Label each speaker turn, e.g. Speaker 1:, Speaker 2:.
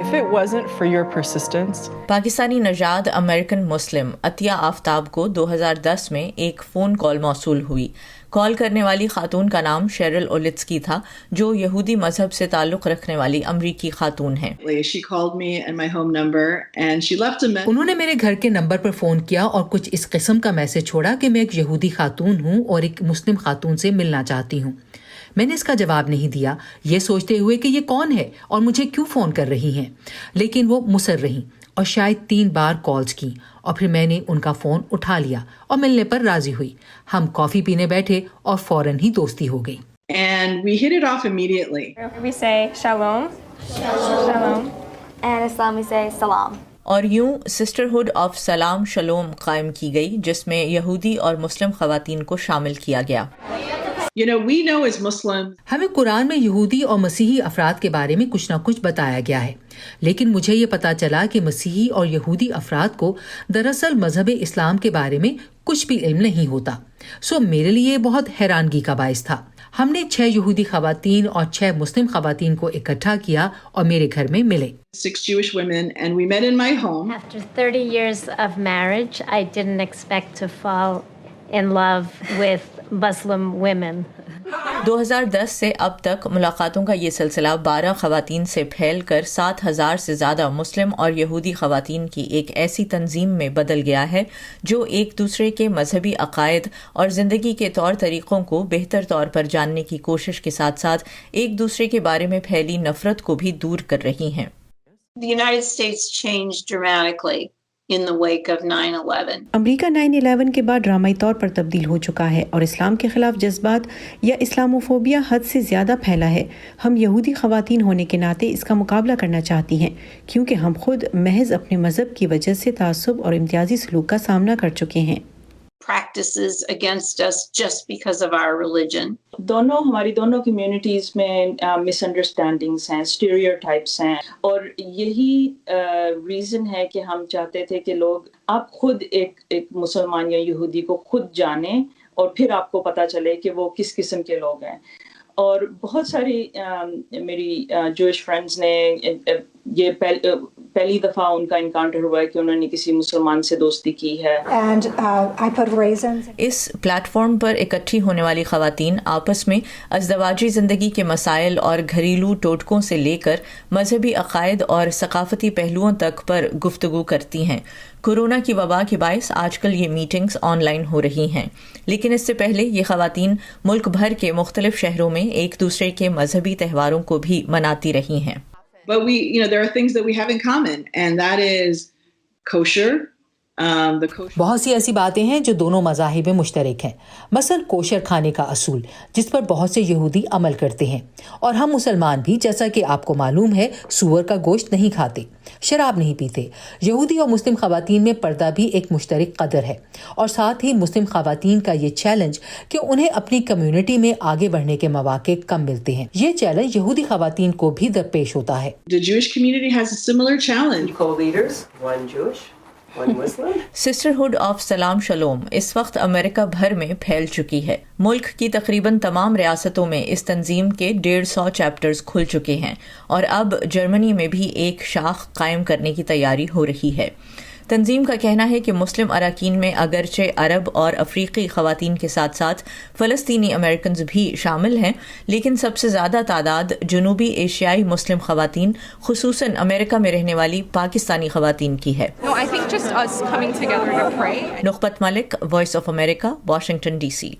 Speaker 1: If it wasn't for your persistence.
Speaker 2: Pakistani نژاد American مسلم عطیہ آفتاب کو 2010 میں ایک فون کال موصول ہوئی. کال کرنے والی خاتون کا نام شیرل اولیتسکی تھا، جو یہودی مذہب سے تعلق رکھنے والی امریکی خاتون ہیں.
Speaker 3: انہوں نے میرے گھر کے نمبر پر فون کیا اور کچھ اس قسم کا میسج چھوڑا کہ میں ایک یہودی خاتون ہوں اور ایک مسلم خاتون سے ملنا چاہتی ہوں. میں نے اس کا جواب نہیں دیا، یہ سوچتے ہوئے کہ یہ کون ہے اور مجھے کیوں فون کر رہی ہیں، لیکن وہ مصر رہیں اور شاید 3 بار کالز کی اور پھر میں نے ان کا فون اٹھا لیا اور ملنے پر راضی ہوئی. ہم کافی پینے بیٹھے اور فوراً ہی دوستی ہو گئی.
Speaker 4: And we hit it off immediately.
Speaker 5: We say shalom. Shalom.
Speaker 6: And Islam we say salam.
Speaker 2: اور یوں سسٹرہڈ آف سلام شلوم قائم کی گئی، جس میں یہودی اور مسلم خواتین کو شامل کیا گیا.
Speaker 4: We know as Muslims.
Speaker 3: ہمیں قرآن میں یہودی اور مسیحی افراد کے بارے میں کچھ نہ کچھ بتایا گیا ہے، لیکن مجھے یہ پتا چلا کہ مسیحی اور یہودی افراد کو دراصل مذہب اسلام کے بارے میں کچھ بھی علم نہیں ہوتا. سو میرے لیے بہت حیرانگی کا باعث تھا. ہم نے 6 یہودی خواتین اور 6 مسلم خواتین کو اکٹھا کیا اور میرے گھر میں ملے.
Speaker 4: 6 Jewish women, and we met in my home.
Speaker 7: After 30 years of marriage, I didn't expect to fall in love with Muslim women.
Speaker 2: 2010 سے اب تک ملاقاتوں کا یہ سلسلہ 12 خواتین سے پھیل کر 7,000 سے زیادہ مسلم اور یہودی خواتین کی ایک ایسی تنظیم میں بدل گیا ہے جو ایک دوسرے کے مذہبی عقائد اور زندگی کے طور طریقوں کو بہتر طور پر جاننے کی کوشش کے ساتھ ساتھ ایک دوسرے کے بارے میں پھیلی نفرت کو بھی دور کر رہی ہیں.
Speaker 8: The United States changed dramatically in the wake of 9/11.
Speaker 9: امریکہ 9/11 کے بعد ڈرامائی طور پر تبدیل ہو چکا ہے اور اسلام کے خلاف جذبات یا اسلاموفوبیا حد سے زیادہ پھیلا ہے. ہم یہودی خواتین ہونے کے ناطے اس کا مقابلہ کرنا چاہتی ہیں کیونکہ ہم خود محض اپنے مذہب کی وجہ سے تعصب اور امتیازی سلوک کا سامنا کر چکے ہیں.
Speaker 8: Practices against us just because of our religion.
Speaker 10: ہماری دونوں کمیونٹیز میں مس انڈرسٹینڈنگس ہیں، اسٹیریوٹائپس ہیں، اور یہی ریزن ہے کہ ہم چاہتے تھے کہ لوگ آپ خود ایک مسلمان یا یہودی کو خود جانیں اور پھر آپ کو پتہ چلے کہ وہ کس قسم کے لوگ ہیں. اور بہت ساری میری جوئش فرینڈز نے یہ پہلی دفعہ ان کا انکاؤنٹر ہوا ہے کہ انہوں نے کسی مسلمان سے دوستی کی ہے.
Speaker 2: اس پلیٹ فارم پر اکٹھی ہونے والی خواتین آپس میں ازدواجی زندگی کے مسائل اور گھریلو ٹوٹکوں سے لے کر مذہبی عقائد اور ثقافتی پہلوؤں تک پر گفتگو کرتی ہیں. کورونا کی وبا کے باعث آج کل یہ میٹنگز آن لائن ہو رہی ہیں، لیکن اس سے پہلے یہ خواتین ملک بھر کے مختلف شہروں میں ایک دوسرے کے مذہبی تہواروں کو بھی مناتی رہی ہیں.
Speaker 4: But there are things that we have in common, and that is kosher.
Speaker 3: بہت سی ایسی باتیں ہیں جو دونوں مذاہب میں مشترک ہیں، مثلا کوشر کھانے کا اصول جس پر بہت سے یہودی عمل کرتے ہیں، اور ہم مسلمان بھی جیسا کہ آپ کو معلوم ہے سور کا گوشت نہیں کھاتے، شراب نہیں پیتے. یہودی اور مسلم خواتین میں پردہ بھی ایک مشترک قدر ہے، اور ساتھ ہی مسلم خواتین کا یہ چیلنج کہ انہیں اپنی کمیونٹی میں آگے بڑھنے کے مواقع کم ملتے ہیں. یہ چیلنج یہودی خواتین کو بھی درپیش ہوتا ہے.
Speaker 4: The Jewish community has a similar challenge.
Speaker 1: Co-leaders, one Jewish, one Muslim.
Speaker 2: سسٹرہڈ of سلام شلوم اس وقت امریکہ بھر میں پھیل چکی ہے. ملک کی تقریباً تمام ریاستوں میں اس تنظیم کے 150 چیپٹرز کھل چکے ہیں، اور اب جرمنی میں بھی ایک شاخ قائم کرنے کی تیاری ہو رہی ہے. تنظیم کا کہنا ہے کہ مسلم اراکین میں اگرچہ عرب اور افریقی خواتین کے ساتھ ساتھ فلسطینی امریکنز بھی شامل ہیں، لیکن سب سے زیادہ تعداد جنوبی ایشیائی مسلم خواتین، خصوصاً امریکہ میں رہنے والی پاکستانی خواتین کی ہے.
Speaker 1: No, I think just us coming together to pray.
Speaker 2: Nikhat Malik, voice of America, Washington D C.